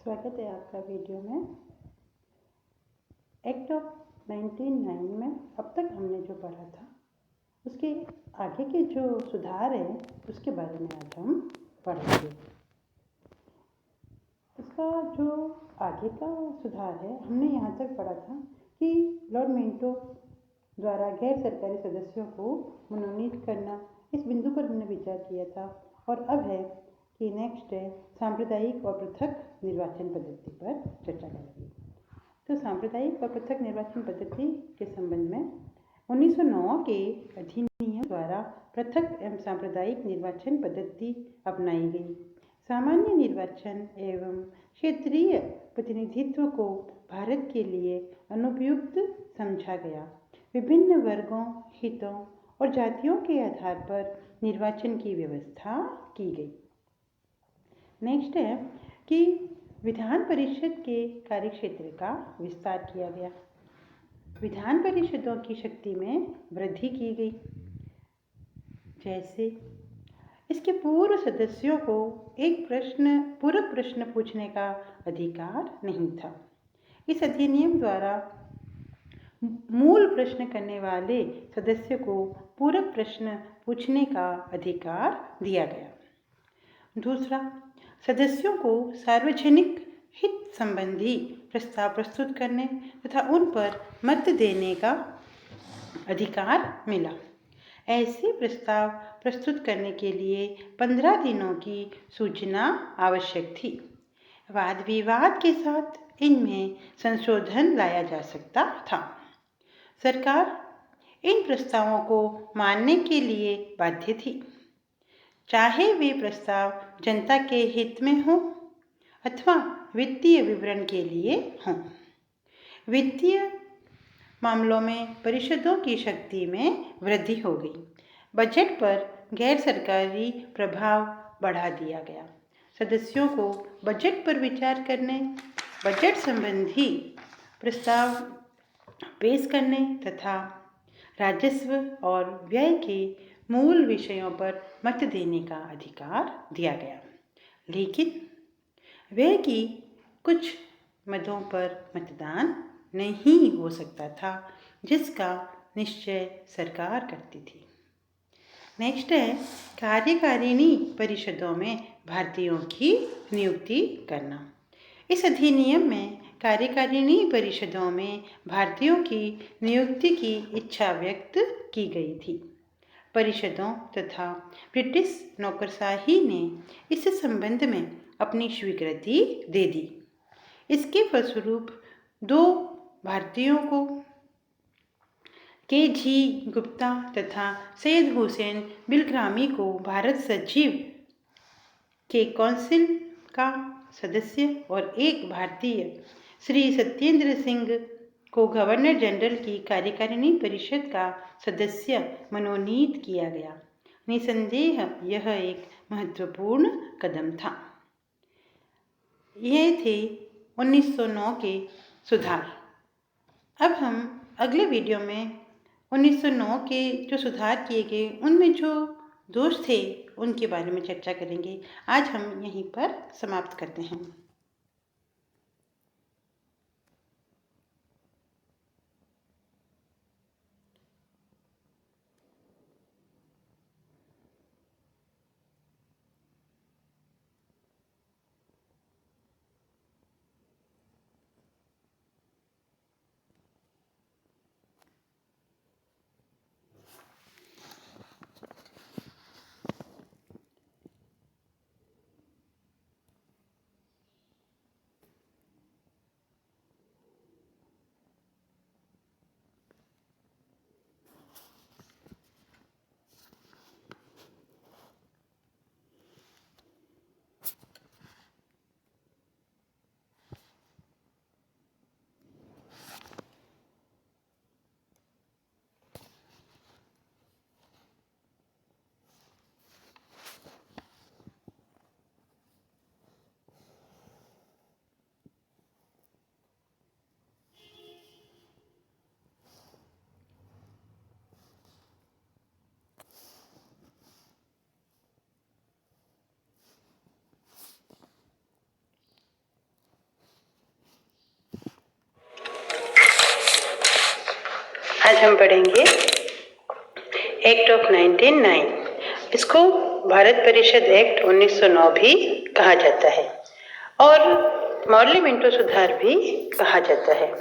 स्वागत है आपका वीडियो में। एक्ट ऑफ 1909 में अब तक हमने जो पढ़ा था उसके आगे के जो सुधार हैं उसके बारे में आज हम पढ़ेंगे। इसका जो आगे का सुधार है, हमने यहाँ तक पढ़ा था कि लॉर्ड मिंटो द्वारा गैर सरकारी सदस्यों को मनोनीत करना, इस बिंदु पर हमने विचार किया था। और अब है कि नेक्स्ट है सांप्रदायिक और पृथक निर्वाचन पद्धति पर चर्चा करेंगे। तो सांप्रदायिक और पृथक निर्वाचन पद्धति के संबंध में 1909 के अधिनियम द्वारा पृथक एवं सांप्रदायिक निर्वाचन पद्धति अपनाई गई। सामान्य निर्वाचन एवं क्षेत्रीय प्रतिनिधित्व को भारत के लिए अनुपयुक्त समझा गया। विभिन्न वर्गों, हितों और जातियों के आधार पर निर्वाचन की व्यवस्था की गई। नेक्स्ट है कि विधान परिषद के कार्यक्षेत्र का विस्तार किया गया। विधान परिषदों की शक्ति में वृद्धि की गई। जैसे इसके पूर्व सदस्यों को एक पूरक प्रश्न पूछने का अधिकार नहीं था। इस अधिनियम द्वारा मूल प्रश्न करने वाले सदस्य को पूरक प्रश्न पूछने का अधिकार दिया गया। दूसरा, सदस्यों को सार्वजनिक हित संबंधी प्रस्ताव प्रस्तुत करने तथा उन पर मत देने का अधिकार मिला। ऐसे प्रस्ताव प्रस्तुत करने के लिए 15 दिनों की सूचना आवश्यक थी। वाद विवाद के साथ इनमें संशोधन लाया जा सकता था। सरकार इन प्रस्तावों को मानने के लिए बाध्य थी, चाहे वे प्रस्ताव जनता के हित में हो अथवा वित्तीय विवरण के लिए हों। वित्तीय मामलों में परिषदों की शक्ति में वृद्धि हो गई। बजट पर गैर सरकारी प्रभाव बढ़ा दिया गया। सदस्यों को बजट पर विचार करने, बजट संबंधी प्रस्ताव पेश करने तथा राजस्व और व्यय के मूल विषयों पर मत देने का अधिकार दिया गया। लेकिन व्यय की कुछ मदों पर मतदान नहीं हो सकता था, जिसका निश्चय सरकार करती थी। नेक्स्ट है कार्यकारिणी परिषदों में भारतीयों की नियुक्ति करना। इस अधिनियम में कार्यकारिणी परिषदों में भारतीयों की नियुक्ति की इच्छा व्यक्त की गई थी। परिषदों तथा ब्रिटिश नौकरशाही ने इस संबंध में अपनी स्वीकृति दे दी। इसके फलस्वरूप 2 भारतीयों को के.जी. गुप्ता तथा सैयद हुसैन बिलग्रामी को भारत सचिव के काउंसिल का सदस्य और एक भारतीय श्री सत्येंद्र सिंह को गवर्नर जनरल की कार्यकारिणी परिषद का सदस्य मनोनीत किया गया। निसंदेह यह एक महत्वपूर्ण कदम था। ये थे 1909 के सुधार। अब हम अगले वीडियो में 1909 के जो सुधार किए गए उनमें जो दोष थे उनके बारे में चर्चा करेंगे। आज हम यहीं पर समाप्त करते हैं। हम पढ़ेंगे एक्ट ऑफ 1909। इसको भारत परिषद एक्ट 1909 भी कहा जाता है और मॉडल मिंटो सुधार भी कहा जाता है।